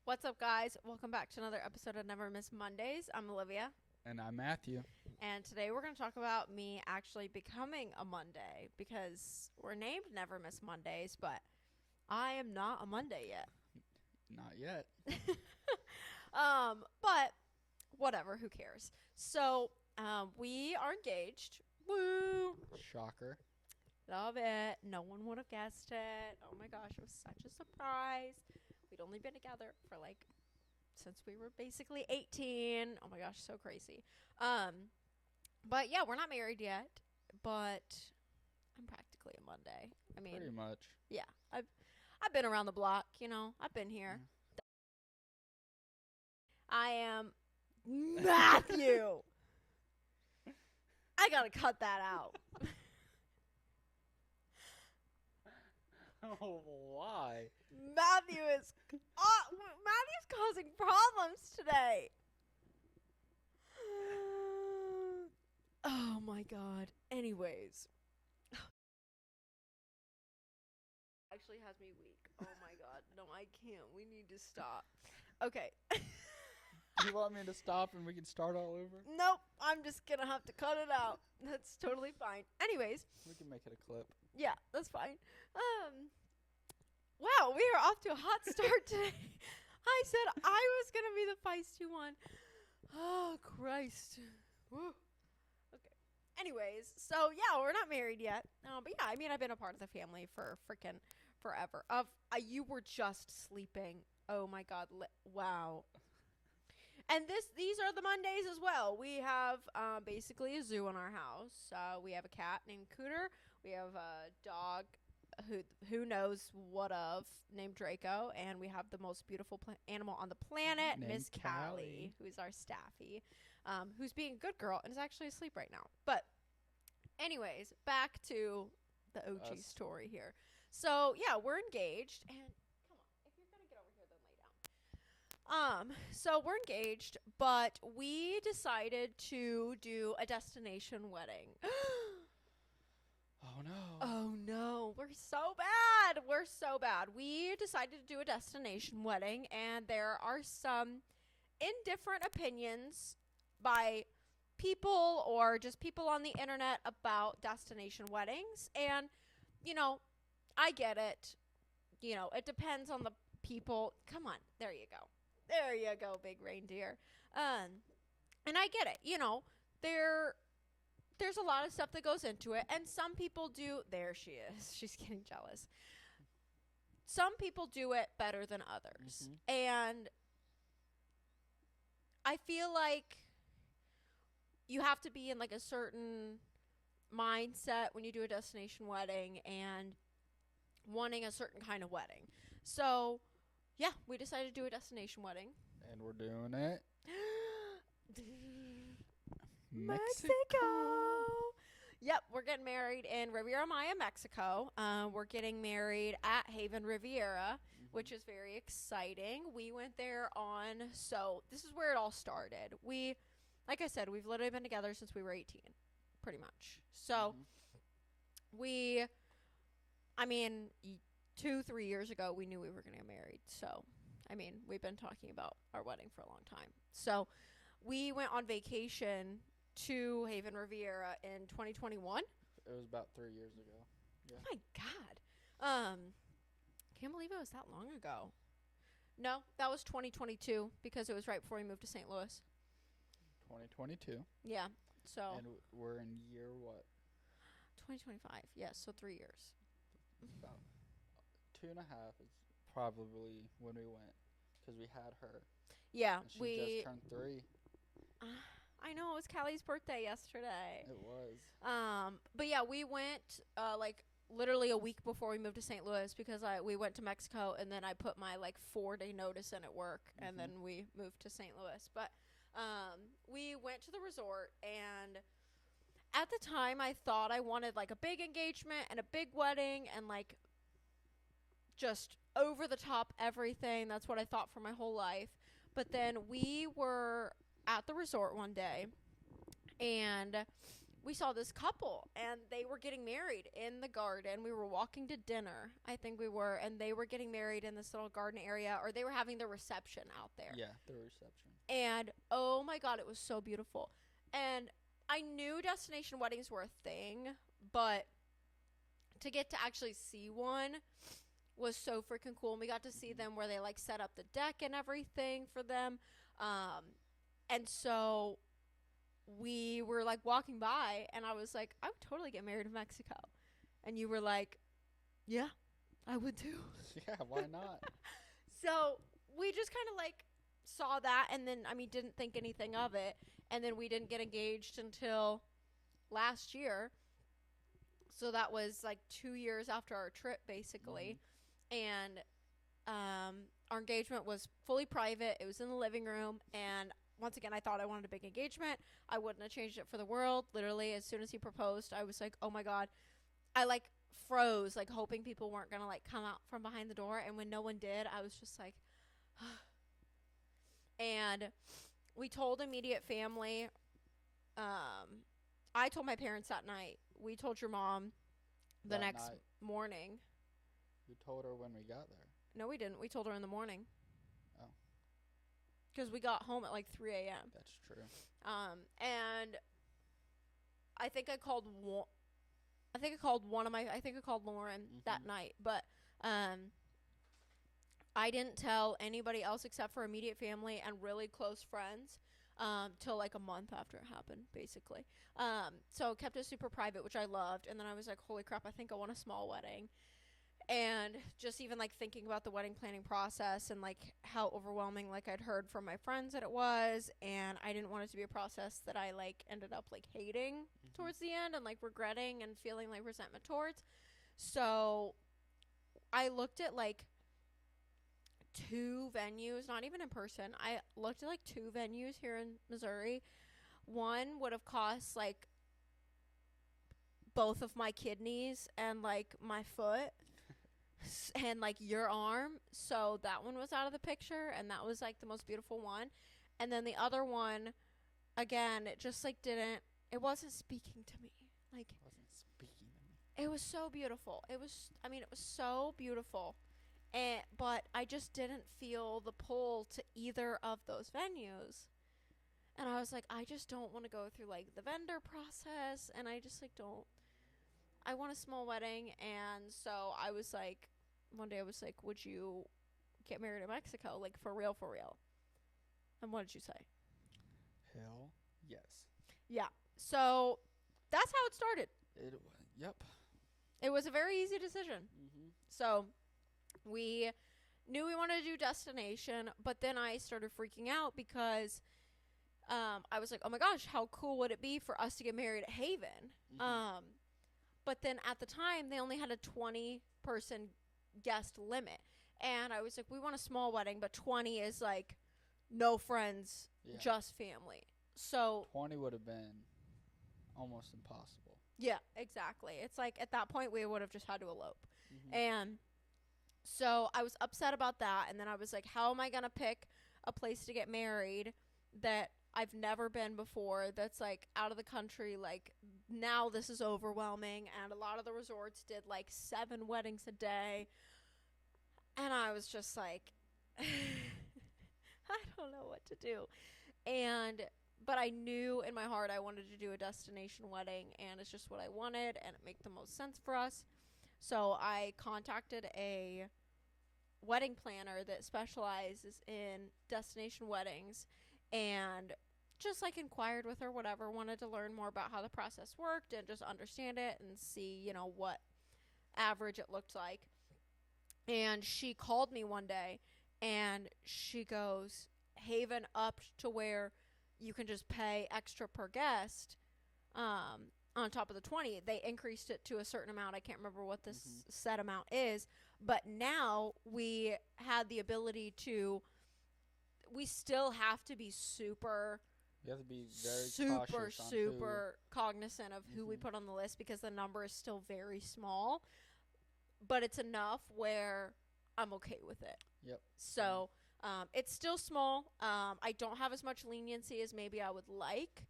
What's up, guys? Welcome back to another episode of Never Miss Mondays. I'm Olivia, And I'm Matthew. and today we're going to talk about me actually becoming a Monday because we're named Never Miss Mondays, but I am not a Monday yet. Not yet. But whatever, who cares? So, we are engaged. Woo! Shocker. Love it. No one would have guessed it. Oh my gosh, it was such a surprise. We'd only been together for since we were basically 18. Oh my gosh, so crazy. But yeah, we're not married yet, but I'm practically a Monday. I mean, Pretty much. yeah, I've been around the block, I've been here. I am Matthew. I gotta cut that out. Oh, why? Matthew's causing problems today. Oh my god. Anyways. Actually has me weak. Oh my god. No, I can't. We need to stop. Okay. Do you want me to stop and we can start all over? Nope. I'm just gonna have to cut it out. That's totally fine. Anyways. We can make it a clip. Yeah, that's fine. Wow, we are off to a hot start today. I said I was gonna be the feisty one. Oh Christ. Woo. Okay. Anyways, so yeah, we're not married yet. But yeah, I mean, I've been a part of the family for freaking forever. You were just sleeping. Oh my God. Wow. And these are the Mondays as well. We have basically a zoo in our house. We have a cat named Cooter. We have a dog who knows what of named Draco, and we have the most beautiful animal on the planet, Named Miss Callie, Callie. who's our staffy, who's being a good girl and is actually asleep right now. But anyways, back to the OG Us. story here. So yeah, we're engaged, and come on, if you're gonna get over here, then lay down. So we're engaged, but we decided to do a destination wedding. Oh, no. Oh no, we're so bad. We're so bad. We decided to do a destination wedding, and there are some indifferent opinions by people or just people on the internet about destination weddings. And, I get it. It depends on the people. Come on. There you go. There you go, big reindeer. And I get it. There's a lot of stuff that goes into it, and some people do. There she is. She's getting jealous. Some people do it better than others. Mhm. And I feel like you have to be in a certain mindset when you do a destination wedding and wanting a certain kind of wedding. So, yeah, we decided to do a destination wedding. And we're doing it. Mexico. Yep, we're getting married in Riviera Maya, Mexico. We're getting married at Haven Riviera, which is very exciting. We went there so this is where it all started. Like I said, we've literally been together since we were 18, pretty much. So Mhm. 2-3 years ago, we knew we were going to get married. So, we've been talking about our wedding for a long time. So, we went on vacation to Haven Riviera in 2021. It was about 3 years ago. Yeah. Oh my God. Can't believe it was that long ago. No, that was 2022 because it was right before we moved to St. Louis. 2022. Yeah. So And we're in year what? 2025. Yes, so 3 years. About 2.5 is probably when we went. Because we had her. Yeah, And she just turned 3. I know, it was Callie's birthday yesterday. It was. But yeah, we went literally a week before we moved to St. Louis because we went to Mexico, and then I put my 4-day notice in at work, and then we moved to St. Louis. But we went to the resort, and at the time I thought I wanted a big engagement and a big wedding and just over the top everything. That's what I thought for my whole life. But then we were at the resort one day, and we saw this couple, and they were getting married in the garden. We were walking to dinner, I think we were, and they were getting married in this little garden area, or they were having their reception out there. Yeah, the reception. And oh my God, it was so beautiful. And I knew destination weddings were a thing, but to get to actually see one was so freaking cool. And we got to see them where they like set up the deck and everything for them. And so we were like walking by, and I was like, I would totally get married in Mexico. And you were like, yeah, I would too. Yeah, why not? So we just kind of like saw that, and then, I mean, didn't think anything of it. And then we didn't get engaged until last year. So that was like 2 years after our trip, basically. And our engagement was fully private. It was in the living room. And once again, I thought I wanted a big engagement. I wouldn't have changed it for the world. Literally, as soon as he proposed, I was like, oh my God. I like froze, like hoping people weren't going to like come out from behind the door. And when no one did, I was just like, and we told immediate family. I told my parents that night. We told your mom the That next night. morning. We told her when we got there. No, we didn't. We told her in the morning. Oh. Because we got home at like 3 a.m. That's true. And I think I called Lauren that night, but I didn't tell anybody else except for immediate family and really close friends till like a month after it happened, basically. So kept it super private, which I loved. And then I was like, holy crap, I think I want a small wedding. And just even like thinking about the wedding planning process and like how overwhelming, like I'd heard from my friends that it was, and I didn't want it to be a process that I like ended up like hating towards the end and like regretting and feeling like resentment towards. So I looked at like 2 venues, not even in person. I looked at like 2 venues here in Missouri. One would have cost like both of my kidneys and like my foot and like your arm. So that one was out of the picture, and that was like the most beautiful one. And then the other one, again, it just like it wasn't speaking to me. Like, It wasn't speaking to me. it was so beautiful. It was so beautiful. But I just didn't feel the pull to either of those venues. And I was like, I just don't want to go through like the vendor process, and I just like don't. I want a small wedding. And so I was like, one day I was like, would you get married in Mexico? Like, for real, for real. And what did you say? Hell yes. Yeah. So that's how it started. Yep. It was a very easy decision. So we knew we wanted to do destination, but then I started freaking out because I was like, oh my gosh, how cool would it be for us to get married at Haven? But then at the time, they only had a 20-person guest limit. And I was like, we want a small wedding, but 20 is like no friends, Yeah. just family. So 20 would have been almost impossible. yeah, exactly. It's like at that point, we would have just had to elope. And so I was upset about that. And then I was like, how am I going to pick a place to get married that I've never been before, that's like out of the country? Like, now this is overwhelming. And a lot of the resorts did like 7 weddings a day. And I was just like, I don't know what to do. But I knew in my heart I wanted to do a destination wedding, and it's just what I wanted, and it made the most sense for us. So I contacted a wedding planner that specializes in destination weddings, and just like inquired with her, whatever, wanted to learn more about how the process worked and just understand it and see, you know, what average it looked like. And she called me one day, and she goes, Haven upped to where you can just pay extra per guest on top of the 20. They increased it to a certain amount. I can't remember what this set amount is. But now we had the ability to, we still have to be super, You have to be very cautious on super cognizant of who we put on the list, because the number is still very small. But it's enough where I'm okay with it. Yep. So it's still small. I don't have as much leniency as maybe I would like.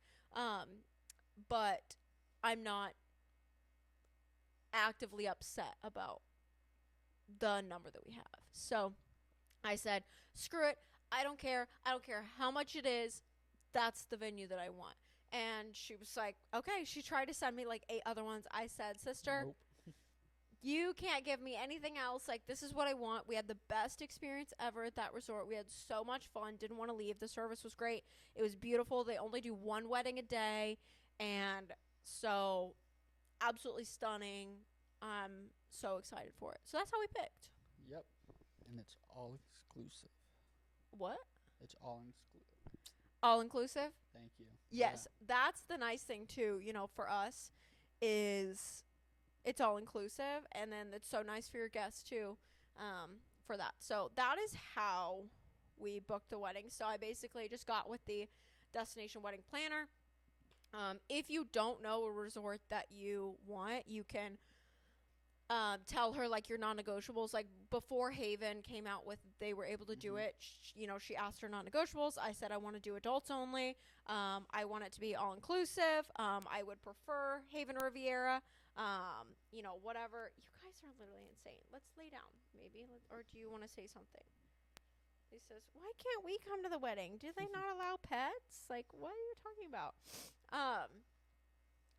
But I'm not actively upset about the number that we have. So I said, screw it. I don't care. I don't care how much it is. That's the venue that I want. And she was like, okay. She tried to send me like 8 other ones. I said, sister, Nope. you can't give me anything else. Like, this is what I want. We had the best experience ever at that resort. We had so much fun. Didn't want to leave. The service was great. It was beautiful. They only do 1 wedding a day. And so, absolutely stunning. I'm so excited for it. So, that's how we picked. Yep. And it's all exclusive. What? It's all exclusive. All inclusive? Thank you. Yes. That's the nice thing, too, you know, for us, is it's all inclusive. And then it's so nice for your guests, too, for that. So, that is how we booked the wedding. So, I basically just got with the destination wedding planner. If you don't know a resort that you want, you can tell her like your non-negotiables. Like before Haven came out with, they were able to do it. She asked her non-negotiables. I said I want to do adults only. I want it to be all inclusive. I would prefer Haven Riviera. Whatever. You guys are literally insane. Let's lay down, maybe. Or do you want to say something? He says, why can't we come to the wedding? Do they not allow pets? Like, what are you talking about?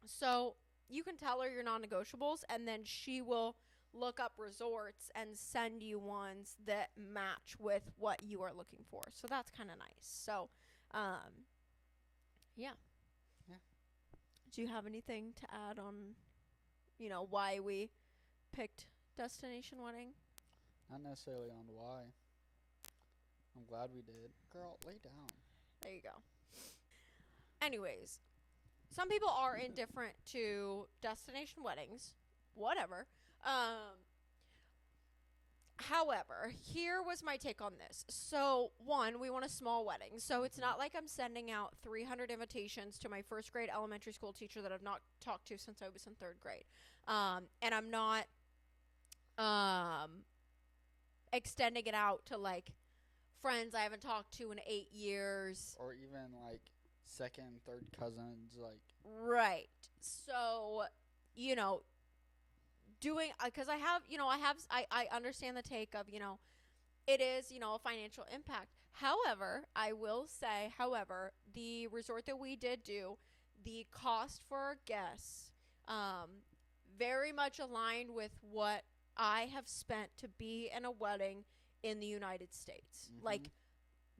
So you can tell her your non-negotiables, and then she will look up resorts and send you ones that match with what you are looking for. So that's kind of nice. So, yeah. Yeah. Do you have anything to add on, why we picked destination wedding? Not necessarily on why. I'm glad we did. Girl, lay down. There you go. Anyways, some people are indifferent to destination weddings. Whatever. However, here was my take on this. So, one, we want a small wedding. So, it's not like I'm sending out 300 invitations to my first grade elementary school teacher that I've not talked to since I was in 3rd grade. And I'm not extending it out to, like, friends I haven't talked to in 8 years. Or even, like, 2nd, 3rd cousins, like. Right. So, doing, because I understand the take of, it is, a financial impact. However, I will say, the resort that we did do, the cost for our guests, very much aligned with what I have spent to be in a wedding in the United States. Mm-hmm. Like,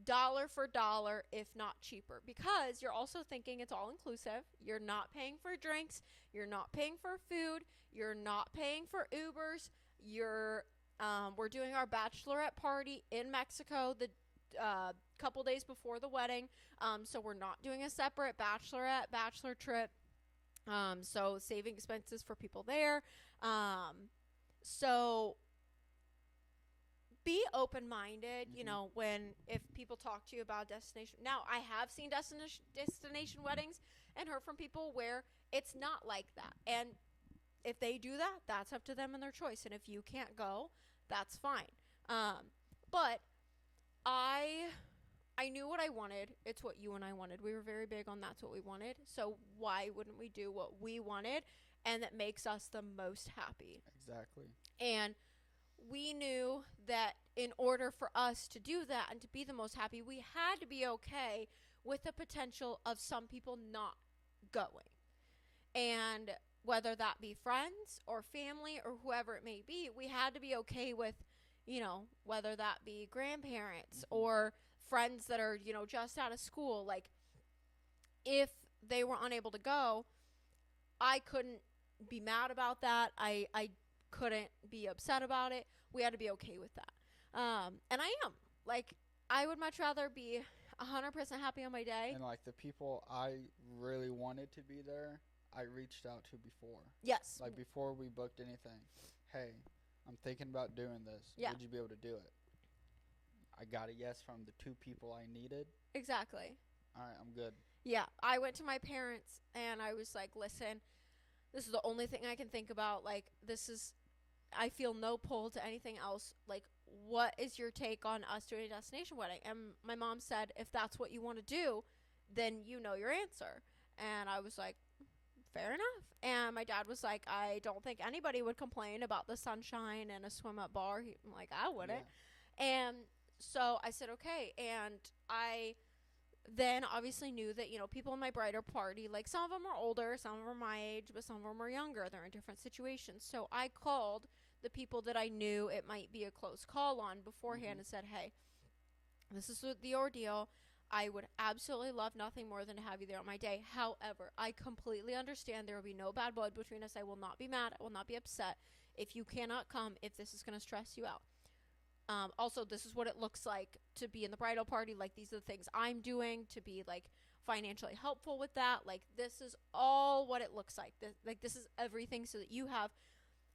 dollar for dollar, if not cheaper, because you're also thinking it's all inclusive. You're not paying for drinks. You're not paying for food. You're not paying for Ubers. We're doing our bachelorette party in Mexico the couple days before the wedding. So we're not doing a separate bachelor trip. So saving expenses for people there. So be open-minded, if people talk to you about destination. Now, I have seen destination weddings and heard from people where it's not like that. And if they do that, that's up to them and their choice. And if you can't go, that's fine. But I knew what I wanted. It's what you and I wanted. We were very big on that's what we wanted. So why wouldn't we do what we wanted and that makes us the most happy? Exactly. And we knew that in order for us to do that and to be the most happy, we had to be okay with the potential of some people not going. And whether that be friends or family or whoever it may be, we had to be okay with, whether that be grandparents or friends that are, just out of school. Like, if they were unable to go, I couldn't be mad about that. I couldn't be upset about it. We had to be okay with that. And I am. Like, I would much rather be 100% happy on my day. And, like, the people I really wanted to be there, I reached out to before. Yes. Like, before we booked anything. Hey, I'm thinking about doing this. Yeah. Would you be able to do it? I got a yes from the 2 people I needed. Exactly. All right, I'm good. Yeah. I went to my parents and I was like, listen, this is the only thing I can think about. Like, I feel no pull to anything else. Like, what is your take on us doing a destination wedding? And my mom said, if that's what you want to do, then you know your answer. And I was like, fair enough. And my dad was like, I don't think anybody would complain about the sunshine and a swim up bar. I'm like, I wouldn't. And so I said, okay. And I then obviously knew that, people in my bridal party, like some of them are older, some of them are my age, but some of them are younger. They're in different situations. So I called the people that I knew it might be a close call on beforehand and said, hey, this is the ordeal. I would absolutely love nothing more than to have you there on my day. However, I completely understand there will be no bad blood between us. I will not be mad. I will not be upset if you cannot come, if this is going to stress you out. Also, this is what it looks like to be in the bridal party. Like, these are the things I'm doing to be, like, financially helpful with that. Like, this is all what it looks like. This is everything so that you have,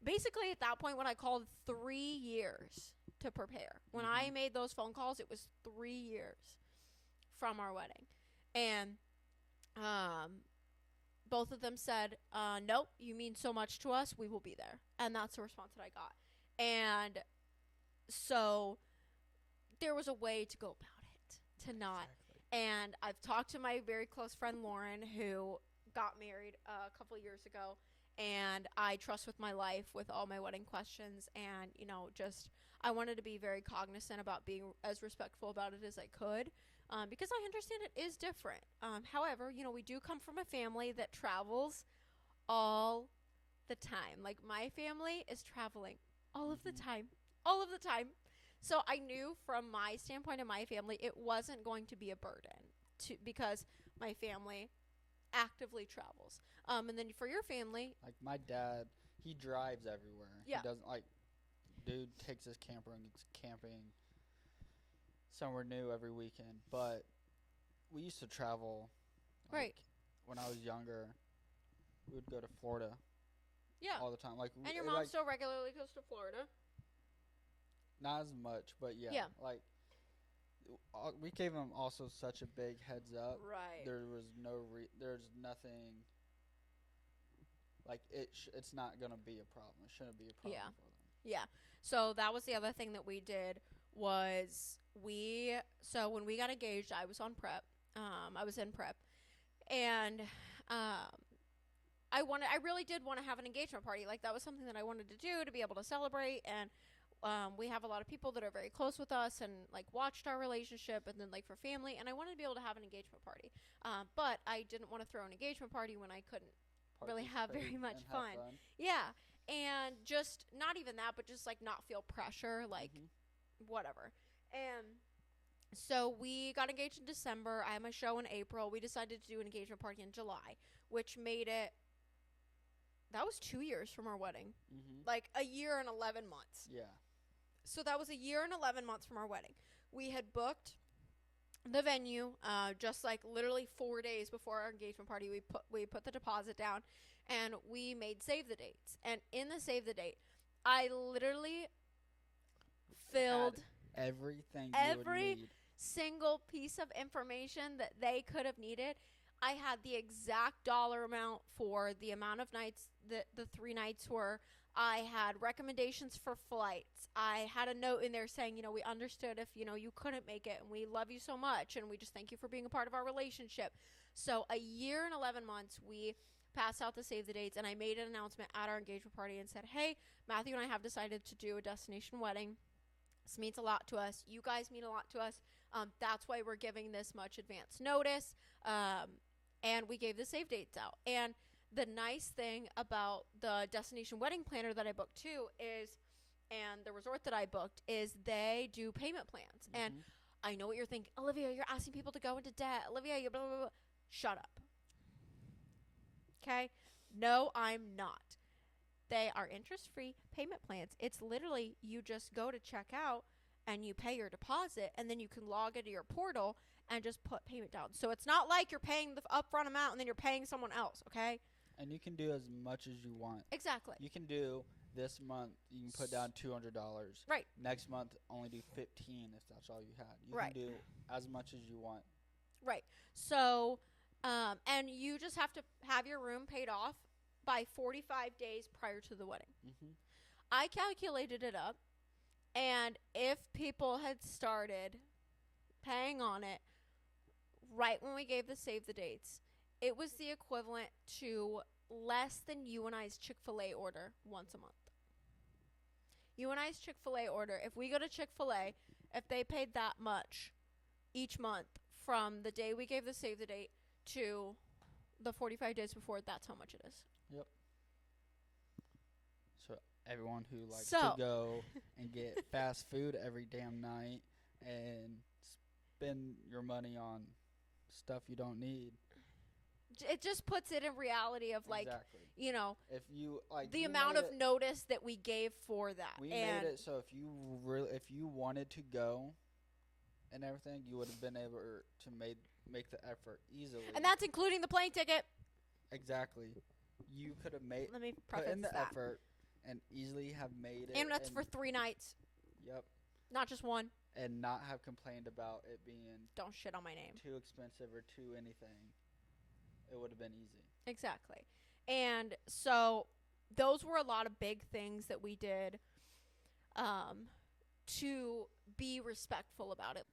basically, at that point when I called, 3 years to prepare. When I made those phone calls, it was 3 years from our wedding. And both of them said, nope, you mean so much to us, we will be there. And that's the response that I got. And so there was a way to go about it, to not. Exactly. And I've talked to my very close friend Lauren, who got married a couple years ago, and I trust with my life with all my wedding questions. And, just I wanted to be very cognizant about being as respectful about it as I could, because I understand it is different. However, we do come from a family that travels all the time. Like, my family is traveling all of the time. All of the time. So I knew from my standpoint and my family, it wasn't going to be a burden because my family actively travels. And then for your family, like my dad, he drives everywhere. Yeah. He doesn't dude takes his camper and gets camping somewhere new every weekend. But we used to travel. Right. When I was younger, we would go to Florida. Yeah. All the time. And your mom still regularly goes to Florida? Not as much, but yeah. Like, we gave them also such a big heads up. Right. There was there's nothing, like, it's not going to be a problem. It shouldn't be a problem for them. Yeah. So that was the other thing that we did was so when we got engaged, I was on prep. I was in prep. And I really did want to have an engagement party. Like, that was something that I wanted to do to be able to celebrate. And we have a lot of people that are very close with us and, like, watched our relationship, and then, like, for family. And I wanted to be able to have an engagement party. But I didn't want to throw an engagement party when I couldn't really have very much fun. Yeah. And just not even that, but just, like, not feel pressure, like, whatever. And so we got engaged in December. I had my show in April. We decided to do an engagement party in July, which made it, that was 2 years from our wedding. Like, a year and 11 months. Yeah. So that was a year and 11 months from our wedding. We had booked the venue just, like, literally 4 days before our engagement party. We put the deposit down, and we made save the dates. And in the save the date, I literally filled everything every single piece of information that they could have needed. I had the exact dollar amount for the amount of nights that the 3 nights were. I had recommendations for flights. I had a note in there saying, we understood if, you couldn't make it, and we love you so much, and we just thank you for being a part of our relationship. So a year and 11 months, we passed out the save the dates, and I made an announcement at our engagement party and said, hey, Matthew and I have decided to do a destination wedding. This means a lot to us. You guys mean a lot to us. That's why we're giving this much advance notice. And we gave the save dates out. And the nice thing about the destination wedding planner that I booked too and the resort that I booked is they do payment plans. And I know what you're thinking. Olivia, you're asking people to go into debt. Olivia, you blah, blah, blah. Shut up. Okay? No, I'm not. They are interest-free payment plans. It's literally you just go to check out and you pay your deposit, and then you can log into your portal and just put payment down. So it's not like you're paying the upfront amount and then you're paying someone else, okay? And you can do as much as you want. Exactly. You can do this month, you can put down $200. Right. Next month, only do $15 if that's all you had. You can do as much as you want. Right. So, and you just have to have your room paid off by 45 days prior to the wedding. I calculated it up, and if people had started paying on it right when we gave the save the dates, it was the equivalent to less than you and I's Chick-fil-A order once a month. You and I's Chick-fil-A order, if we go to Chick-fil-A, if they paid that much each month from the day we gave the save the date to the 45 days before, that's how much it is. Yep. So everyone who likes So- to go and get fast food every damn night and spend your money on stuff you don't need. It just puts it in reality of, like, exactly. you know, If you like the you amount made of it, notice that we gave for that. we and made it so if you wanted to go and everything, you would have been able to make the effort easily. and that's including the plane ticket. exactly. You could have made Let me put preface in the that. effort and easily have made it. And that's for 3 nights, yep, not just one. and not have complained about it being Don't shit on my name. too expensive or too anything. It would have been easy. Exactly. And so those were a lot of big things that we did to be respectful about it.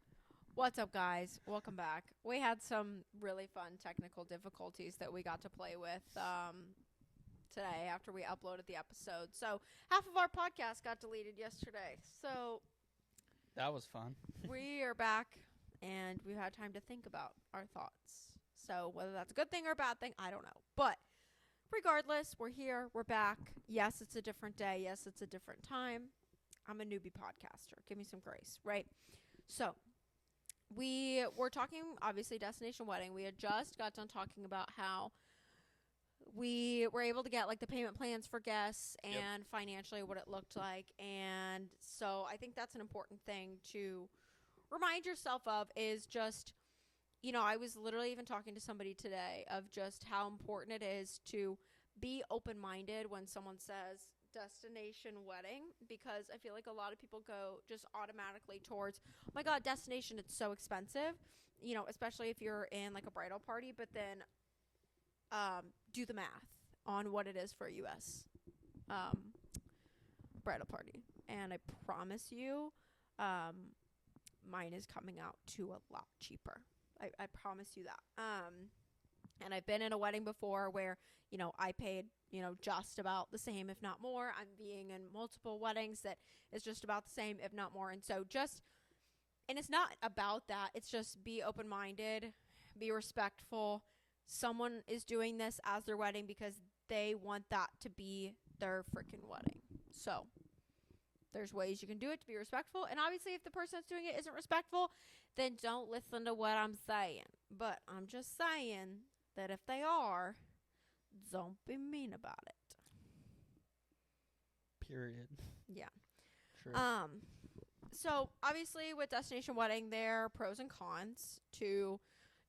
What's up, guys? Welcome back. We had some really fun technical difficulties that we got to play with today after we uploaded the episode. So half of our podcast got deleted yesterday. So That was fun. we are back, and we've had time to think about our thoughts. So whether that's a good thing or a bad thing, I don't know. But regardless, we're here. We're back. Yes, it's a different day. Yes, it's a different time. I'm a newbie podcaster. Give me some grace, right? So we were talking, obviously, Destination Wedding. We had just got done talking about how we were able to get, like, the payment plans for guests and financially what it looked like. And so I think that's an important thing to remind yourself of, is just, you know, I was literally even talking to somebody today of just how important it is to be open-minded when someone says destination wedding, because I feel like a lot of people go just automatically towards, oh my God, destination, it's so expensive, you know, especially if you're in like a bridal party, but then do the math on what it is for a U.S. Bridal party. And I promise you, mine is coming out to a lot cheaper. I promise you that. And I've been in a wedding before where, you know, I paid, you know, just about the same, if not more. I'm being in multiple weddings that is just about the same, if not more. And so just, and it's not about that. It's just be open-minded, be respectful. Someone is doing this as their wedding because they want that to be their freaking wedding. So there's ways you can do it to be respectful. And obviously, if the person that's doing it isn't respectful, then don't listen to what I'm saying. But I'm just saying that if they are, don't be mean about it. Period. Yeah. True. So obviously with destination wedding, there are pros and cons to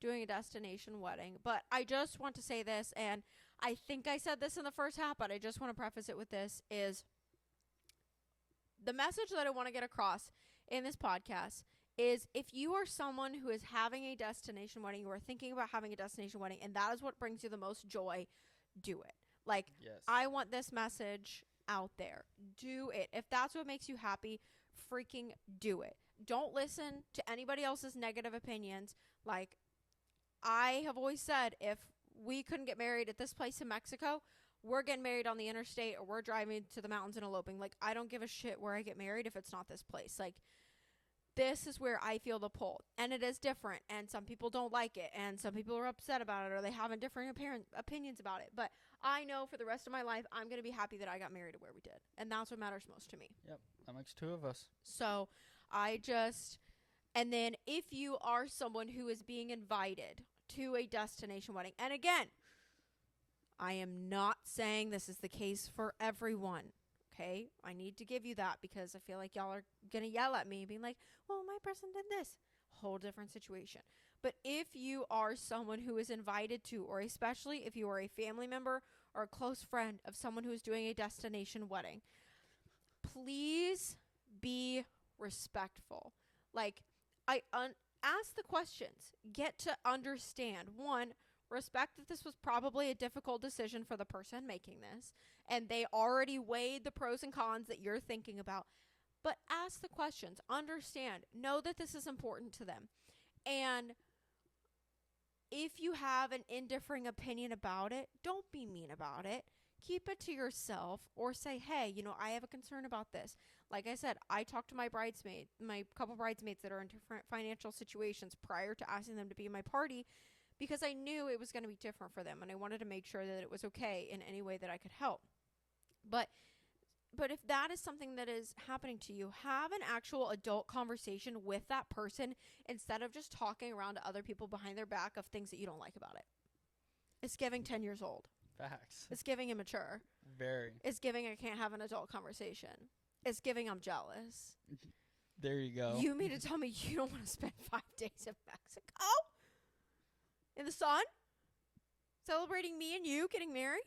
doing a destination wedding. But I just want to say this, and I think I said this in the first half, but I just want to preface it with this, is the message that I want to get across in this podcast is, if you are someone who is having a destination wedding, you are thinking about having a destination wedding, and that is what brings you the most joy, do it. Like, yes. I want this message out there. Do it. If that's what makes you happy, freaking do it. Don't listen to anybody else's negative opinions. Like, I have always said, if we couldn't get married at this place in Mexico, we're getting married on the interstate, or we're driving to the mountains and eloping. Like, I don't give a shit where I get married if it's not this place. Like, this is where I feel the pull. And it is different. And some people don't like it. And some people are upset about it, or they have different opinions about it. But I know for the rest of my life, I'm going to be happy that I got married where we did. And that's what matters most to me. Yep. That makes two of us. So and then if you are someone who is being invited to a destination wedding, and again, I am not saying this is the case for everyone. Okay, I need to give you that, because I feel like y'all are going to yell at me being like, well, my person did this. Whole different situation. But if you are someone who is invited to, or especially if you are a family member or a close friend of someone who is doing a destination wedding, please be respectful. Like, ask the questions. Get to understand. One, respect that this was probably a difficult decision for the person making this, and they already weighed the pros and cons that you're thinking about. But ask the questions. Understand. Know that this is important to them. And if you have an indifferent opinion about it, don't be mean about it. Keep it to yourself, or say, hey, I have a concern about this. Like I said, I talked to my couple bridesmaids that are in different financial situations prior to asking them to be in my party, because I knew it was going to be different for them, and I wanted to make sure that it was okay in any way that I could help. But if that is something that is happening to you, have an actual adult conversation with that person instead of just talking around to other people behind their back of things that you don't like about it. It's giving 10 years old. Facts. It's giving immature. Very. It's giving I can't have an adult conversation. It's giving I'm jealous. There you go. You mean to tell me you don't want to spend 5 days in Mexico? In the sun? Celebrating me and you getting married?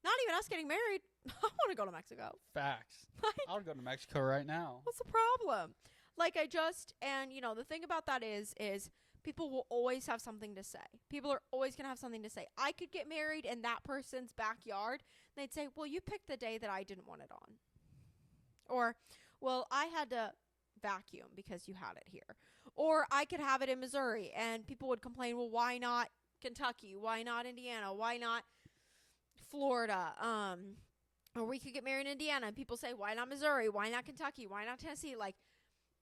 Not even us getting married. I want to go to Mexico. Facts. I would go to Mexico right now. What's the problem? The thing about that is people will always have something to say. People are always going to have something to say. I could get married in that person's backyard. And they'd say, well, you picked the day that I didn't want it on. Or, well, I had to vacuum because you had it here. Or I could have it in Missouri. And people would complain, well, why not Kentucky? Why not Indiana? Why not Florida? Or we could get married in Indiana. And people say, why not Missouri? Why not Kentucky? Why not Tennessee?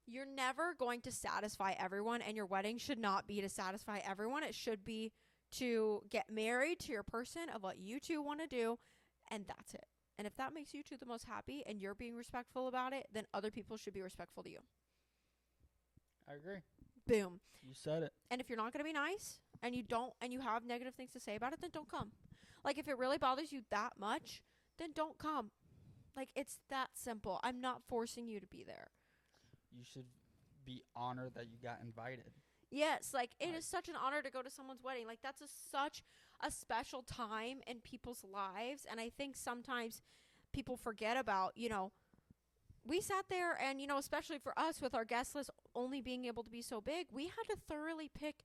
You're never going to satisfy everyone, and your wedding should not be to satisfy everyone. It should be to get married to your person of what you two want to do, and that's it. And if that makes you two the most happy and you're being respectful about it, then other people should be respectful to you. I agree. Boom. You said it. And if you're not going to be nice and you have negative things to say about it, then don't come. If it really bothers you that much, then don't come. It's that simple. I'm not forcing you to be there. You should be honored that you got invited. Yes, it is such an honor to go to someone's wedding. That's such a special time in people's lives. And I think sometimes people forget about, we sat there and, especially for us with our guest list only being able to be so big, we had to thoroughly pick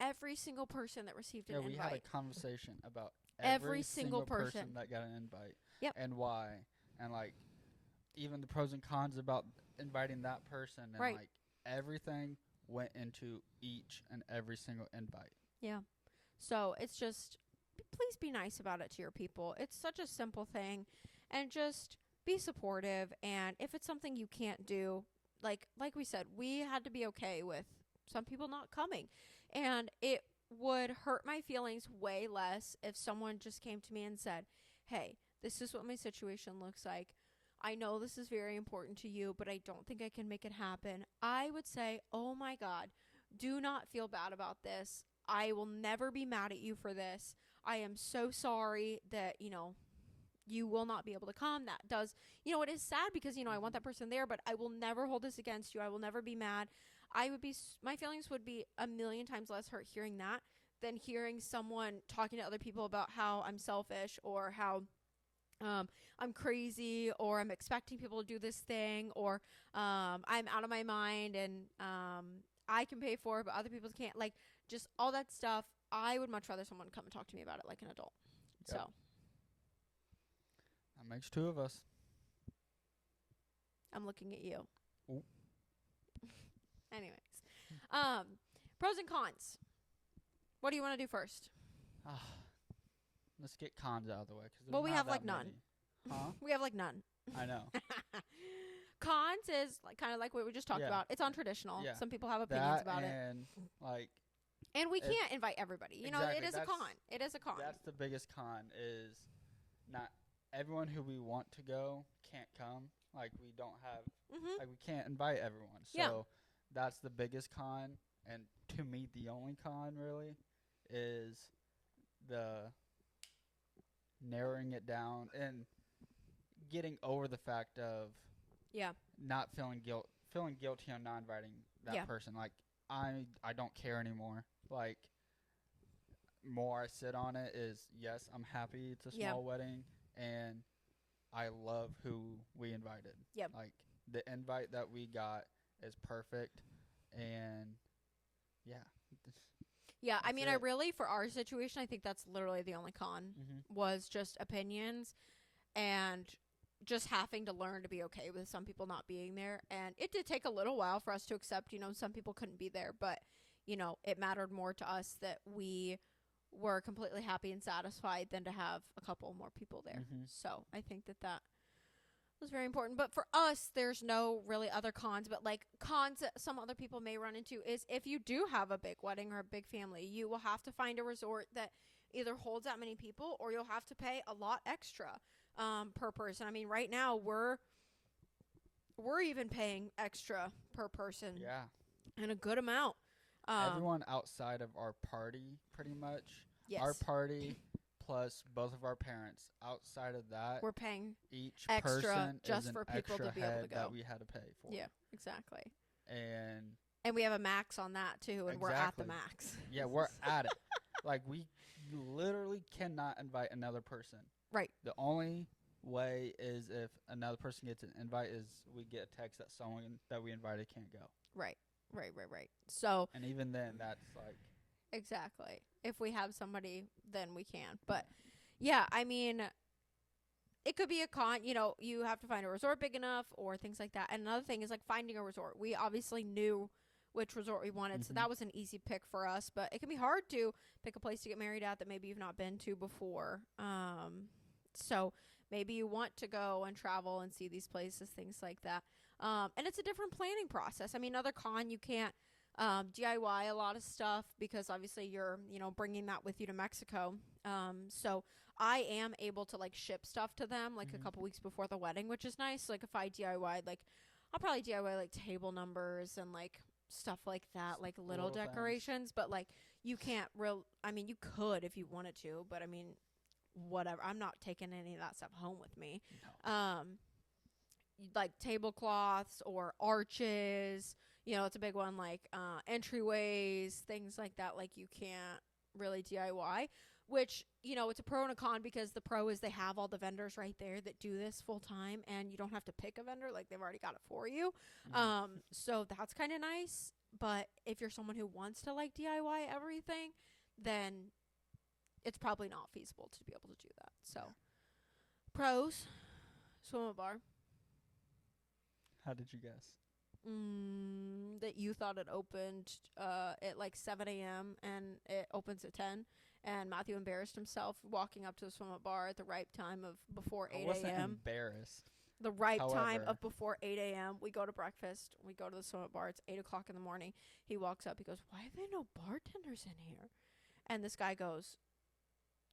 every single person that received an invite. Yeah, we had a conversation about every single person that got an invite. Yep. And why. And, even the pros and cons about inviting that person. And, right. Everything went into each and every single invite. Yeah. So it's just, please be nice about it to your people. It's such a simple thing. And just be supportive. And if it's something you can't do, like we said, we had to be okay with some people not coming. And it would hurt my feelings way less if someone just came to me and said, hey, this is what my situation looks like. I know this is very important to you, but I don't think I can make it happen. I would say, oh my God, do not feel bad about this. I will never be mad at you for this. I am so sorry that, you will not be able to come. That does, it is sad because, I want that person there, but I will never hold this against you. I will never be mad. My feelings would be a million times less hurt hearing that than hearing someone talking to other people about how I'm selfish or how I'm crazy, or I'm expecting people to do this thing, or I'm out of my mind and I can pay for it, but other people can't. Just all that stuff. I would much rather someone come and talk to me about it like an adult. Yep. So. That makes two of us. I'm looking at you. Ooh. Anyways. Pros and cons. What do you want to do first? Let's get cons out of the way. We have none. Huh? We have none. I know. Cons is kind of like what we just talked about. It's untraditional. Yeah. Some people have opinions about it. And we can't invite everybody. Exactly, it is a con. It is a con. That's the biggest con is not everyone who we want to go can't come. We don't have, we can't invite everyone. So that's the biggest con. And to me, the only con really is the narrowing it down and getting over the fact of not feeling guilty on not inviting that person. I don't care anymore. More I sit on it is, yes, I'm happy it's a small wedding and I love who we invited. Yep. The invite that we got is perfect, and yeah, I mean, for our situation, I think that's literally the only con was just opinions and just having to learn to be okay with some people not being there. And it did take a little while for us to accept, some people couldn't be there. But, it mattered more to us that we were completely happy and satisfied than to have a couple more people there. So I think that was very important. But for us, there's no really other cons, but like cons that some other people may run into is if you do have a big wedding or a big family, you will have to find a resort that either holds that many people, or you'll have to pay a lot extra per person. I mean, right now we're even paying extra per person. Yeah. And a good amount. Everyone outside of our party, pretty much. Yes. Our party plus both of our parents. Outside of that, we're paying each extra person just is for an people to extra be able head to go. that we had to pay for. Yeah, exactly. And we have a max on that too, and we're at the max. Yeah, we're at it. Like, we literally cannot invite another person. Right. The only way is if another person gets an invite is we get a text that someone that we invited can't go. Right. So. And even then, that's like. Exactly. If we have somebody, then we can. But yeah, I mean, it could be a con. You have to find a resort big enough or things like that. And another thing is like finding a resort. We obviously knew which resort we wanted, so that was an easy pick for us. But it can be hard to pick a place to get married at that maybe you've not been to before. So maybe you want to go and travel and see these places, things like that. And it's a different planning process. I mean, another con, you can't DIY a lot of stuff because obviously you're, bringing that with you to Mexico. So I am able to like ship stuff to them like a couple weeks before the wedding, which is nice. Like if I DIY, like I'll probably DIY like table numbers and like stuff like that, like little decorations, things. But like you can't I mean, you could if you wanted to, but I mean, whatever. I'm not taking any of that stuff home with me. No. Like tablecloths or arches, it's a big one, like entryways, things like that. Like you can't really DIY, which, it's a pro and a con because the pro is they have all the vendors right there that do this full time and you don't have to pick a vendor. Like they've already got it for you. So that's kind of nice. But if you're someone who wants to like DIY everything, then it's probably not feasible to be able to do that. So pros, swim at bar. How did you guess? That you thought it opened at like 7 a.m. and it opens at 10. And Matthew embarrassed himself walking up to the swim up bar at the ripe time of before 8 a.m. I wasn't embarrassed. The ripe time of before 8 a.m. We go to breakfast. We go to the swim up bar. It's 8 o'clock in the morning. He walks up. He goes, "Why are there no bartenders in here?" And this guy goes,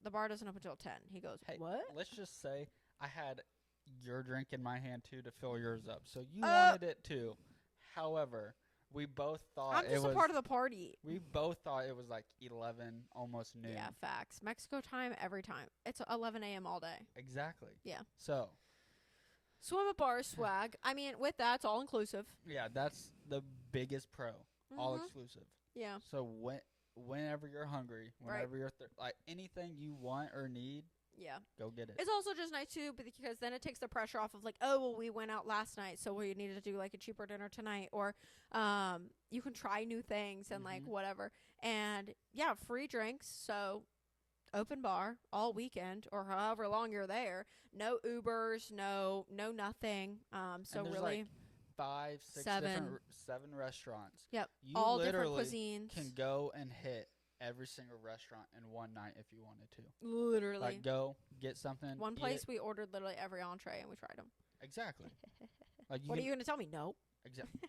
"The bar doesn't open until 10. He goes, "Hey, what?" Let's just say I had your drink in my hand too to fill yours up. So you wanted it too. However, we both thought I'm just a part of the party. We both thought it was like 11, almost noon. Yeah, facts. Mexico time every time. It's 11 a.m. all day. Exactly. Yeah. So. Swim at bar swag. I mean, with that, it's all inclusive. Yeah, that's the biggest pro. All exclusive. Yeah. So whenever you're hungry, whenever you're like anything you want or need. Yeah. Go get it. It's also just nice, too, because then it takes the pressure off of, like, oh, well, we went out last night, so we needed to do, like, a cheaper dinner tonight. Or you can try new things and, like, whatever. And, yeah, free drinks. So open bar all weekend or however long you're there. No Ubers, no nothing. So and really like 5, 6 7 restaurants. Yep. You all different cuisines. Can go and hit every single restaurant in one night if you wanted to. Literally. Like, go, get something. One place we ordered literally every entree and we tried them. Exactly. Like what are you going to tell me? No. Exactly.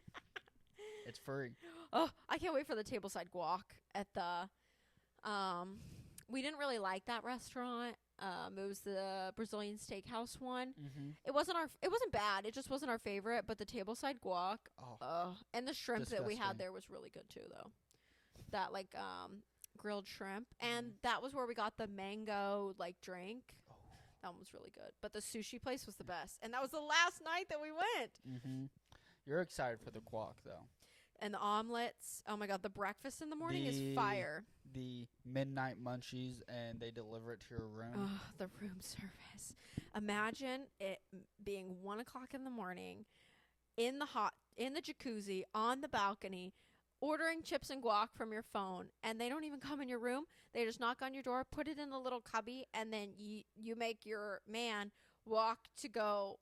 It's free. Oh, I can't wait for the tableside guac at the, we didn't really like that restaurant. It was the Brazilian steakhouse one. It wasn't bad. It just wasn't our favorite, but the tableside guac, and the shrimp that we had there was really good too, though. That, like, grilled shrimp, and that was where we got the mango like drink. That one was really good, but the sushi place was the best, and that was the last night that we went. You're excited for the guac though, and the omelets. Oh my god, the breakfast in the morning is fire. The midnight munchies, and they deliver it to your room. Oh, the room service. Imagine it being 1 o'clock in the morning, in the jacuzzi on the balcony, ordering chips and guac from your phone, and they don't even come in your room. They just knock on your door, put it in the little cubby, and then you make your man walk to go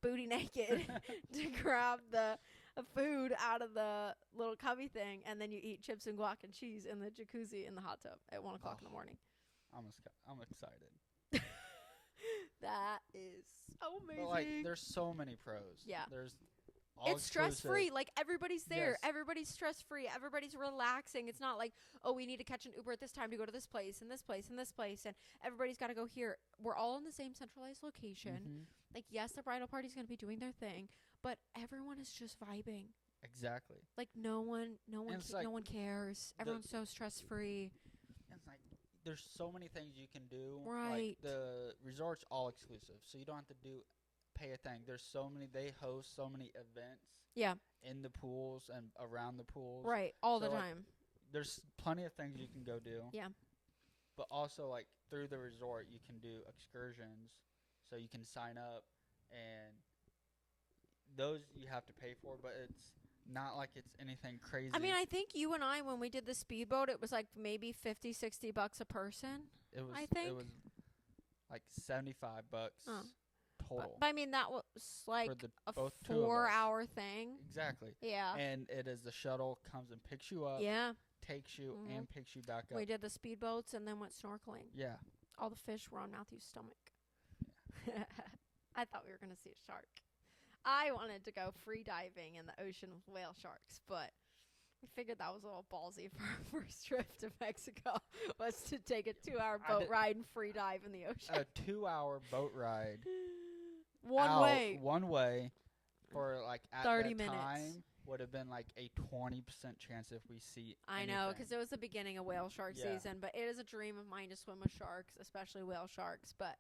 booty naked to grab the of food out of the little cubby thing, and then you eat chips and guac and cheese in the jacuzzi in the hot tub at 1 o'clock in the morning. I'm excited. That is so amazing. But like, there's so many pros. Yeah. There's all it's stress free. Like, everybody's there. Yes. Everybody's stress free. Everybody's relaxing. It's not like, oh, we need to catch an Uber at this time to go to this place and this place and this place, and everybody's got to go here. We're all in the same centralized location. Mm-hmm. Like, yes, the bridal party's going to be doing their thing, but everyone is just vibing. Exactly. Like, no one like no one cares. Everyone's so stress free. It's like there's so many things you can do. Right. Like, the resort's all exclusive, so you don't have to pay a thing. There's so many. They host so many events. Yeah. In the pools and around the pools. Right. All the like, time. There's plenty of things you can go do. Yeah. But also, like, through the resort, you can do excursions. So you can sign up, and those you have to pay for, but it's not like it's anything crazy. I mean, I think you and I, when we did the speedboat, it was like maybe $50-$60 a person. It was. I think it was like $75 total. But I mean, that was like a 4-hour thing. Exactly. Yeah. And it is the shuttle comes and picks you up. Yeah. Takes you and picks you back up. We did the speedboats and then went snorkeling. Yeah. All the fish were on Matthew's stomach. Yeah. I thought we were going to see a shark. I wanted to go free diving in the ocean with whale sharks, but we figured that was a little ballsy for our first trip to Mexico, was to take a 2-hour boat ride and free dive in the ocean. A 2-hour boat ride. One way for like at 30 that minutes. time would have been like a 20% chance if we see I know, because it was the beginning of whale shark season, but it is a dream of mine to swim with sharks, especially whale sharks, but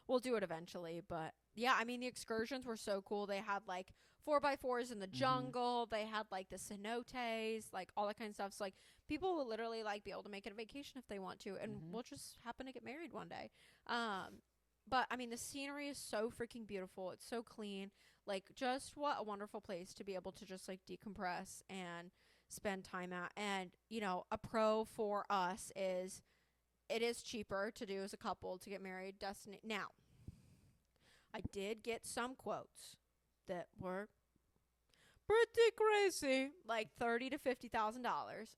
we'll do it eventually. But yeah, I mean, the excursions were so cool. They had like 4x4s in the jungle. They had like the cenotes, like all that kind of stuff. So like people will literally like be able to make it a vacation if they want to, and we'll just happen to get married one day. But I mean, the scenery is so freaking beautiful. It's so clean. Like, just what a wonderful place to be able to just like decompress and spend time at. And, you know, a pro for us is it is cheaper to do as a couple to get married. Now, I did get some quotes that were pretty crazy, like $30,000 to $50,000,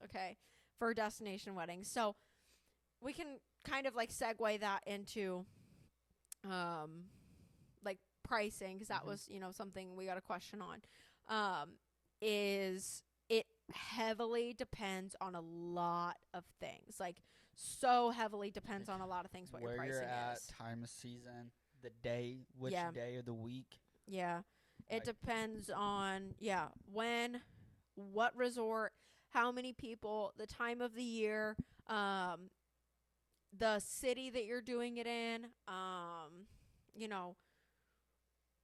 okay, for destination weddings. So we can kind of like segue that into like pricing, because that was, you know, something we got a question on. Is it heavily depends on a lot of things, like so heavily depends on a lot of things what your pricing where you're at, is. time of season, the day, which day of the week. Yeah. It depends on, when, what resort, how many people, the time of the year, the city that you're doing it in, you know,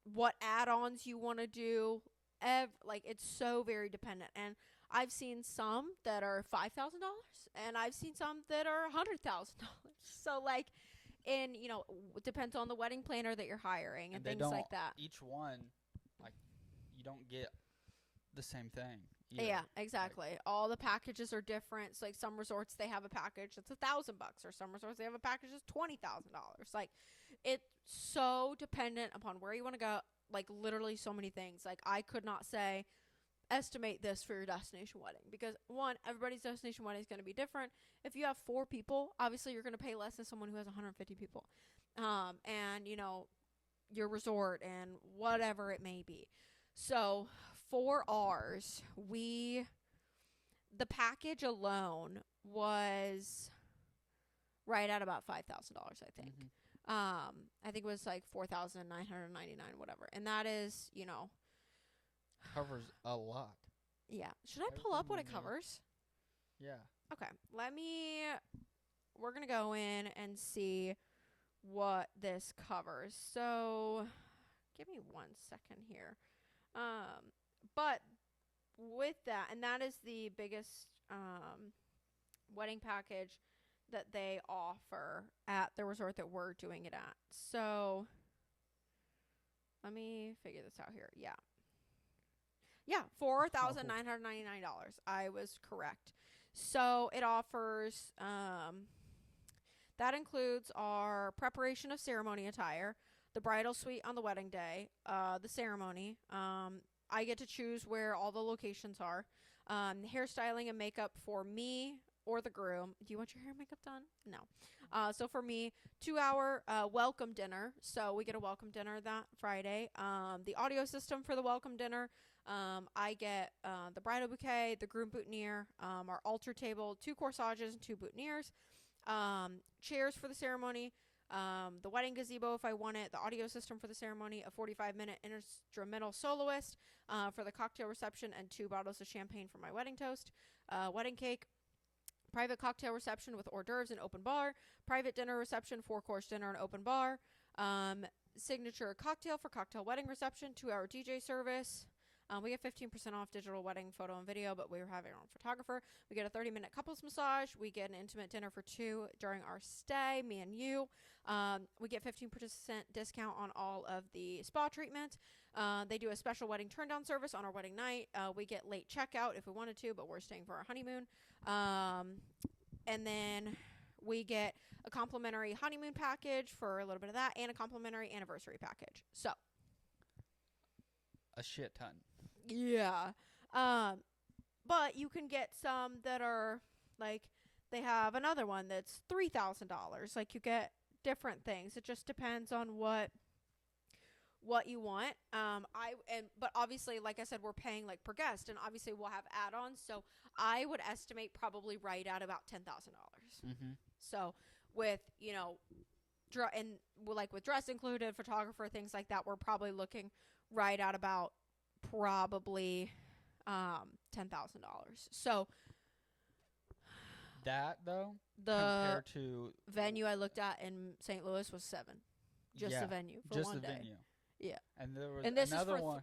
what add-ons you want to do. Like, it's so very dependent. And I've seen some that are $5,000, and I've seen some that are $100,000. So, like, and, you know, it depends on the wedding planner that you're hiring and things like that. Each one, like, you don't get the same thing either. Yeah, exactly. Like, all the packages are different. So, like, some resorts, they have a package that's $1,000, or some resorts, they have a package that's $20,000. Like, it's so dependent upon where you want to go. Like, literally so many things. Like, I could not say, estimate this for your destination wedding, because one, everybody's destination wedding is going to be different. If you have 4 people, obviously you're going to pay less than someone who has 150 people. And, you know, your resort and whatever it may be. So for ours, the package alone was right at about $5,000, I think. I think it was like $4,999, whatever. And that is, you know, covers a lot. Yeah. Should I pull up what it covers? Yeah. Okay. We're going to go in and see what this covers. So, give me 1 second here. But with that, and that is the biggest wedding package that they offer at the resort that we're doing it at. So, let me figure this out here. Yeah. Yeah, $4,999. I was correct. So it offers, that includes our preparation of ceremony attire, the bridal suite on the wedding day, the ceremony. I get to choose where all the locations are. Hairstyling and makeup for me or the groom. Do you want your hair and makeup done? No. So for me, 2-hour welcome dinner. So we get a welcome dinner that Friday. The audio system for the welcome dinner. I get the bridal bouquet, the groom boutonniere, our altar table, 2 corsages and 2 boutonnieres, chairs for the ceremony, the wedding gazebo if I want it, the audio system for the ceremony, a 45-minute instrumental soloist for the cocktail reception, and 2 bottles of champagne for my wedding toast, wedding cake, private cocktail reception with hors d'oeuvres and open bar, private dinner reception, 4-course dinner and open bar, signature cocktail for cocktail wedding reception, 2-hour DJ service. We get 15% off digital wedding photo and video, but we were having our own photographer. We get a 30-minute couples massage. We get an intimate dinner for 2 during our stay, me and you. We get 15% discount on all of the spa treatments. They do a special wedding turn-down service on our wedding night. We get late checkout if we wanted to, but we're staying for our honeymoon. And then we get a complimentary honeymoon package for a little bit of that, and a complimentary anniversary package. So, a shit ton. Yeah. But you can get some that are, like, they have another one that's $3,000. Like, you get different things. It just depends on what you want. But obviously, like I said, we're paying, like, per guest, and obviously we'll have add-ons. So I would estimate probably right at about $10,000. Mm-hmm. So with, you know, with dress included, photographer, things like that, we're probably looking right at about probably $10,000. So that, though, the compared to venue I looked at in St. Louis was $7. Just the venue for just one the day. venue. Yeah. And there was And this another is for one.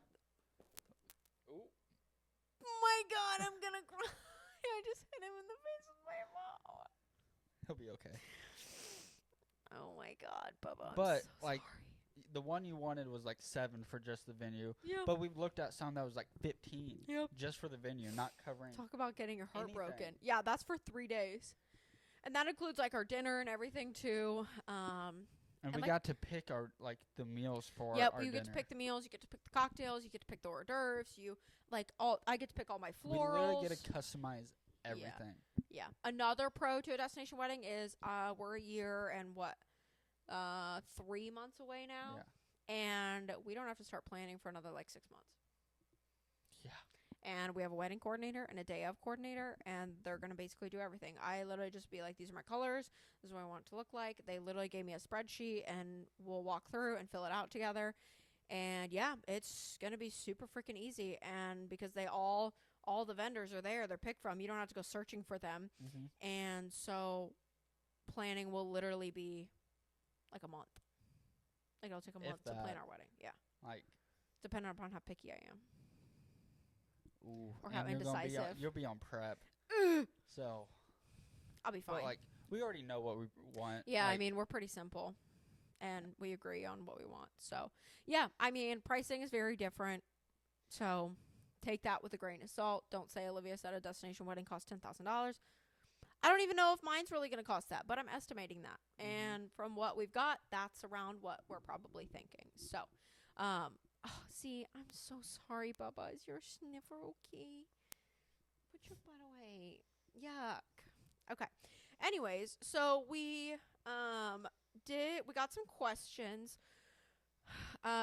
Oh my God, I'm gonna cry. I just hit him in the face with my remote. He'll be okay. Oh my God, Bubba. But, I'm so like, sorry. the one you wanted was like 7 for just the venue. Yeah. But we've looked at some that was like 15 Yep. just for the venue, not covering. Talk about getting your heart anything. broken. Yeah, that's for 3 days. And that includes, like, our dinner and everything, too. And we like- got to pick our, like, the meals for Yep, our you dinner. get to pick the meals, you get to pick the cocktails, you get to pick the hors d'oeuvres, I get to pick all my We florals. literally get to customize everything. Yeah. Another pro to a destination wedding is we're a year and 3 months away now. Yeah. And we don't have to start planning for another, like, 6 months. Yeah. And we have a wedding coordinator and a day of coordinator, and they're going to basically do everything. I literally just be like, these are my colors. This is what I want it to look like. They literally gave me a spreadsheet, and we'll walk through and fill it out together. And, yeah, it's going to be super freaking easy. And because all the vendors are there, they're picked from. You don't have to go searching for them. Mm-hmm. And so planning will literally be like a month. Like, it'll take a month to plan our wedding. Yeah. Like, depending upon how picky I am. ooh. Or how and you're gonna be indecisive. you'll be on prep. So. I'll be fine. But, like, we already know what we want. Yeah, like, I mean, we're pretty simple. And we agree on what we want. So, yeah, I mean, pricing is very different. So, take that with a grain of salt. Don't say Olivia said a destination wedding costs $10,000. I don't even know if mine's really going to cost that, but I'm estimating that. Mm-hmm. And from what we've got, that's around what we're probably thinking. So, see, I'm so sorry, Bubba. Is your sniffer okay? Put your butt away. Yuck. Okay. Anyways, so we got some questions.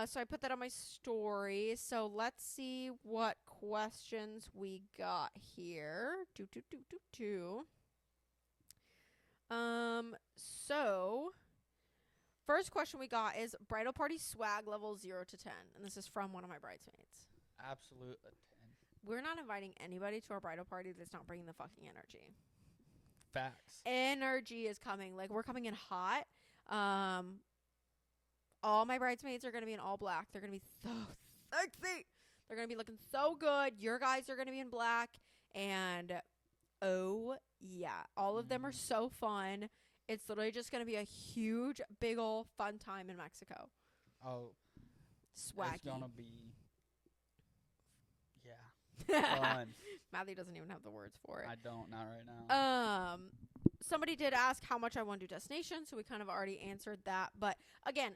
So I put that on my story. So let's see what questions we got here. So first question we got is bridal party swag level 0 to 10, and this is from one of my bridesmaids. Absolute 10. We're not inviting anybody to our bridal party that's not bringing the fucking energy. Facts. Energy is coming. Like, we're coming in hot. All my bridesmaids are going to be in all black. They're going to be so sexy. They're going to be looking so good. Your guys are going to be in black. And, oh, yeah. All of them are so fun. It's literally just going to be a huge, big ol' fun time in Mexico. Oh. Swaggy. It's going to be... Yeah. Fun. Matthew doesn't even have the words for it. I don't, not right now. Somebody did ask how much I want to do destination, so we kind of already answered that. But again,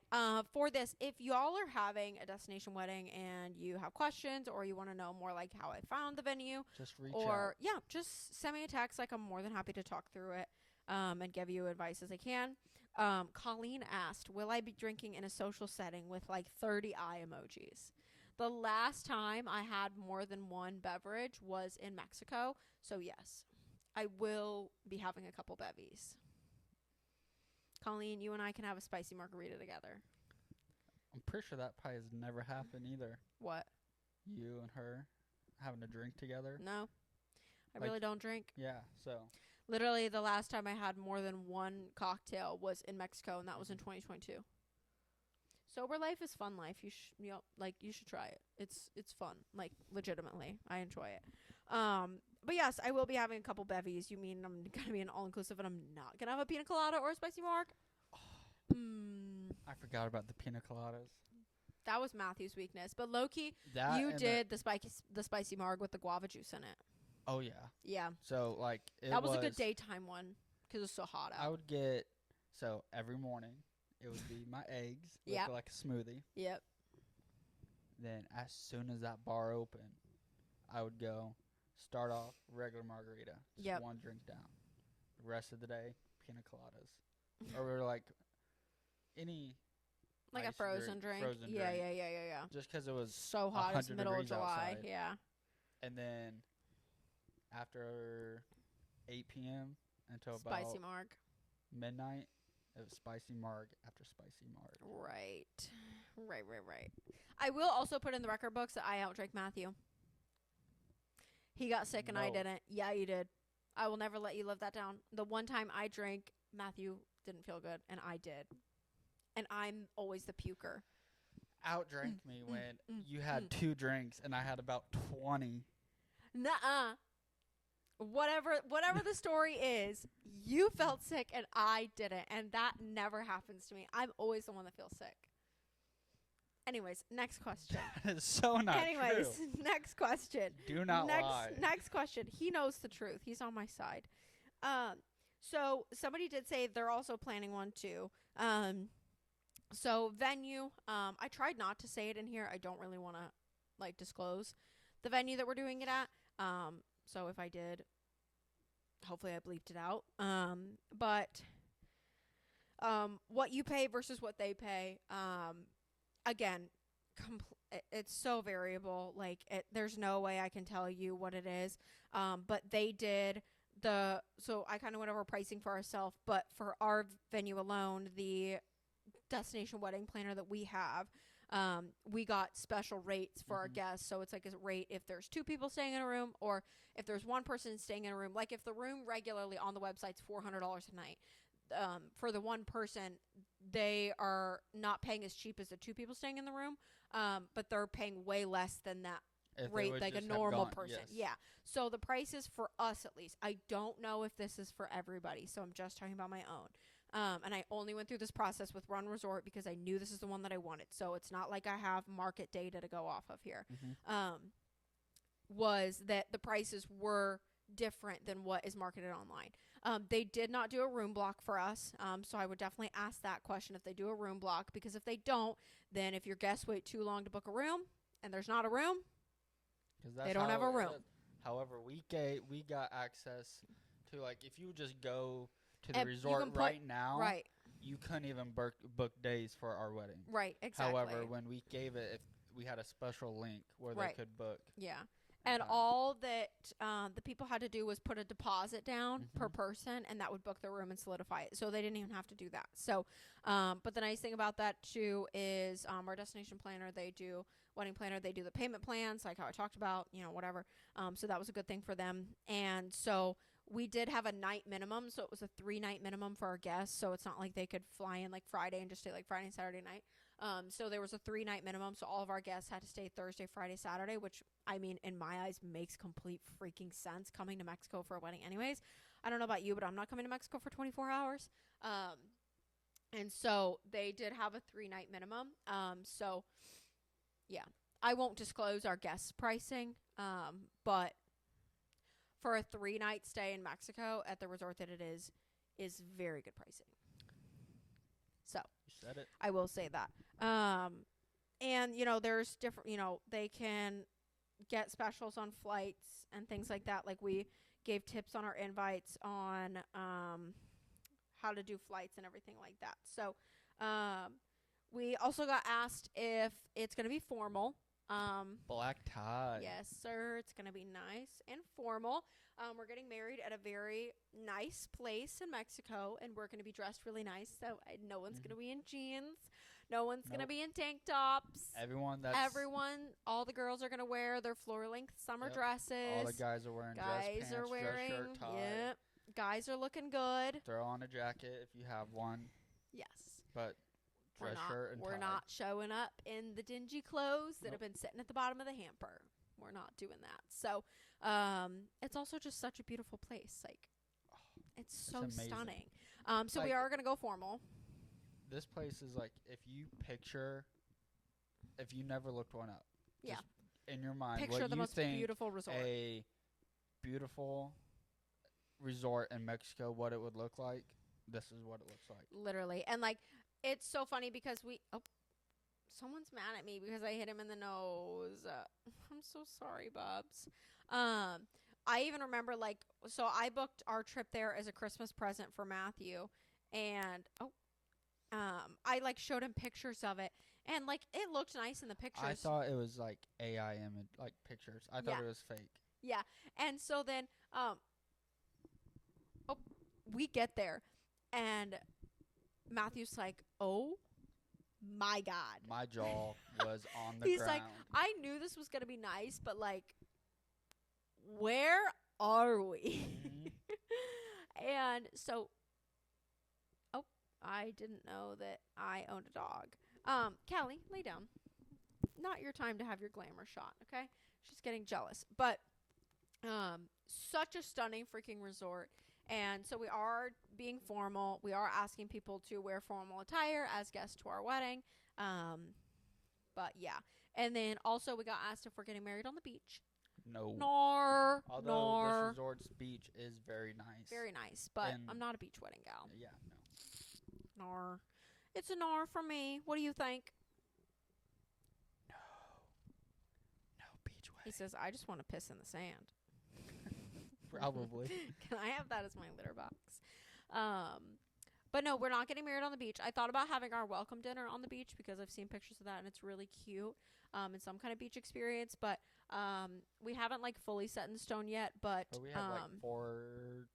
for this, if y'all are having a destination wedding and you have questions or you want to know more like how I found the venue, Just reach out. yeah, just send me a text. Like, I'm more than happy to talk through it and give you advice as I can. Colleen asked, will I be drinking in a social setting with like 30 eye emojis? The last time I had more than one beverage was in Mexico. So yes, I will be having a couple bevies. Colleen, you and I can have a spicy margarita together. I'm pretty sure that probably has never happened either. What? You and her having a drink together? No. I Like- really don't drink. Yeah, so. Literally, the last time I had more than one cocktail was in Mexico, and that was in 2022. Sober life is fun life. You should try it. It's fun. Like, legitimately, I enjoy it. But yes, I will be having a couple bevies. You mean I'm gonna be an all inclusive, and I'm not gonna have a pina colada or a spicy marg? I forgot about the pina coladas. That was Matthew's weakness. But Loki, That you and did the spicy marg with the guava juice in it. Oh yeah. Yeah, So like that was a good daytime one because it's so hot out. I would get every morning it would be my eggs with Yep. like a smoothie. Yep. Then as soon as that bar opened, I would go start off regular margarita, just Yep. one drink down. The rest of the day, pina coladas, or like any Like a ice frozen drink. Frozen Yeah, drink. yeah. Just 'cause it was So hot. It's 100 middle of degrees July. outside. Yeah. And then after 8 p.m. until Spicy about marg. midnight, it was spicy marg after spicy marg. Right. I will also put in the record books that I outdrank Matthew. He got sick and I No. didn't. Yeah, you did. I will never let you live that down. The one time I drank, Matthew didn't feel good, and I did. And I'm always the puker. Outdrank me when you had 2 drinks and I had about 20. Nuh-uh. Whatever the story is, you felt sick and I didn't, and that never happens to me. I'm always the one that feels sick. Anyways, next question. That is so not true. Next question. Do not lie. Next question. He knows the truth. He's on my side. So somebody did say they're also planning one too. So venue. I tried not to say it in here. I don't really want to disclose the venue that we're doing it at. So if I did, hopefully I bleeped it out. But what you pay versus what they pay. Again, it's so variable. There's no way I can tell you what it is. But they did so I kind of went over pricing for ourselves, but for our venue alone, the destination wedding planner that we have, we got special rates for our guests. So it's like a rate if there's 2 people staying in a room, or if there's 1 person staying in a room. Like if the room regularly on the website's $400 a night, for the 1 person, they are not paying as cheap as the 2 people staying in the room, but they're paying way less than that rate, like a normal person. Yes. Yeah. So the prices for us, at least, I don't know if this is for everybody. So I'm just talking about my own. And I only went through this process with Run Resort because I knew this is the one that I wanted. So it's not like I have market data to go off of here. Was that the prices were different than what is marketed online. They did not do a room block for us. So I would definitely ask that question if they do a room block, because if they don't, then if your guests wait too long to book a room and there's not a room, they don't have a room. However, we got access to, like, if you just go to the resort right now, right, you couldn't even book days for our wedding. Right, exactly. However, when we gave it, we had a special link where they could book. Yeah. And all that the people had to do was put a deposit down per person, and that would book the room and solidify it. So they didn't even have to do that. So, but the nice thing about that too is our destination planner, wedding planner, they do the payment plans, like how I talked about, whatever. So that was a good thing for them. And so we did have a night minimum. So it was a 3-night minimum for our guests. So it's not like they could fly in like Friday and just stay like Friday and Saturday night. So there was a 3-night minimum. So all of our guests had to stay Thursday, Friday, Saturday, which, I mean, in my eyes makes complete freaking sense, coming to Mexico for a wedding anyways. I don't know about you, but I'm not coming to Mexico for 24 hours. And so they did have a 3-night minimum. So yeah, I won't disclose our guest pricing, but for a 3-night stay in Mexico at the resort that it is very good pricing. So You said it. I will say that. And there's different. They can get specials on flights and things like that. Like we gave tips on our invites on how to do flights and everything like that. So we also got asked if it's going to be formal. Black tie. Yes, sir. It's going to be nice and formal. We're getting married at a very nice place in Mexico, and we're going to be dressed really nice. So no one's going to be in jeans. No one's going to be in tank tops. Everyone, all the girls are going to wear their floor-length summer dresses. All the guys are wearing dress pants, dress shirt, tie. Yep. Guys are looking good. Throw on a jacket if you have one. Yes. But dress shirt and tie. We're not showing up in the dingy clothes that have been sitting at the bottom of the hamper. We're not doing that. So, it's also just such a beautiful place. Like, it's so amazing. Stunning. So we are going to go formal. This place is like, if you never looked one up. Yeah. Just in your mind, picture what the you most think beautiful resort. A beautiful resort in Mexico, what it would look like, this is what it looks like. Literally. And, like, it's so funny because someone's mad at me because I hit him in the nose. I'm so sorry, Bubs. I even remember, like, so I booked our trip there as a Christmas present for Matthew. And, I, like, showed him pictures of it. And, like, it looked nice in the pictures. I thought it was, like, AI image, like, pictures. I thought it was fake. Yeah. And so then, we get there. And Matthew's like, oh, my God. My jaw was on the ground. He's like, I knew this was going to be nice, but, like, where are we? Mm-hmm. And so, I didn't know that I owned a dog. Callie, lay down. Not your time to have your glamour shot, okay? She's getting jealous. But such a stunning freaking resort. And so we are being formal. We are asking people to wear formal attire as guests to our wedding. But yeah. And then also we got asked if we're getting married on the beach. No. Although this resort's beach is very nice. Very nice. But I'm not a beach wedding gal. Yeah, no. Nar. It's a nar for me. What do you think? No beach wedding. He says, I just want to piss in the sand. Probably. Can I have that as my litter box? But no, we're not getting married on the beach. I thought about having our welcome dinner on the beach because I've seen pictures of that and it's really cute. And some kind of beach experience, but we haven't like fully set in stone yet. But we have like 4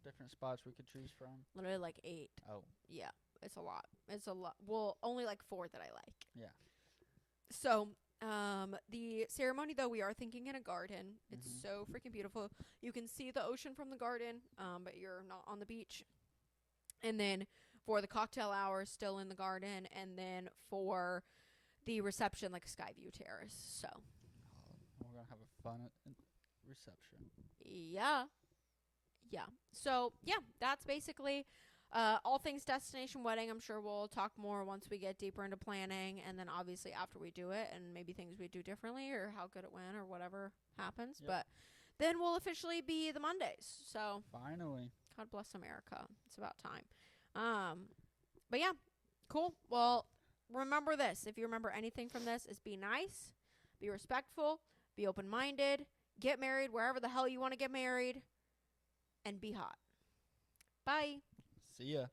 different spots we could choose from. Literally like 8. Oh, yeah, it's a lot. It's a lot. Well, only like 4 that I like. Yeah. So the ceremony though, we are thinking in a garden. It's so freaking beautiful. You can see the ocean from the garden, but you're not on the beach. And then for the cocktail hour, still in the garden, and then for the reception, like a sky view terrace. So we're gonna have a fun reception. Yeah. So yeah, that's basically all things destination wedding. I'm sure we'll talk more once we get deeper into planning, and then obviously after we do it, and maybe things we do differently or how good it went or whatever happens. Yep. But then we'll officially be the Mondays. So finally, God bless America. It's about time. But yeah, cool. Well, remember this. If you remember anything from this, is be nice, be respectful, be open-minded, get married wherever the hell you want to get married, and be hot. Bye. See ya.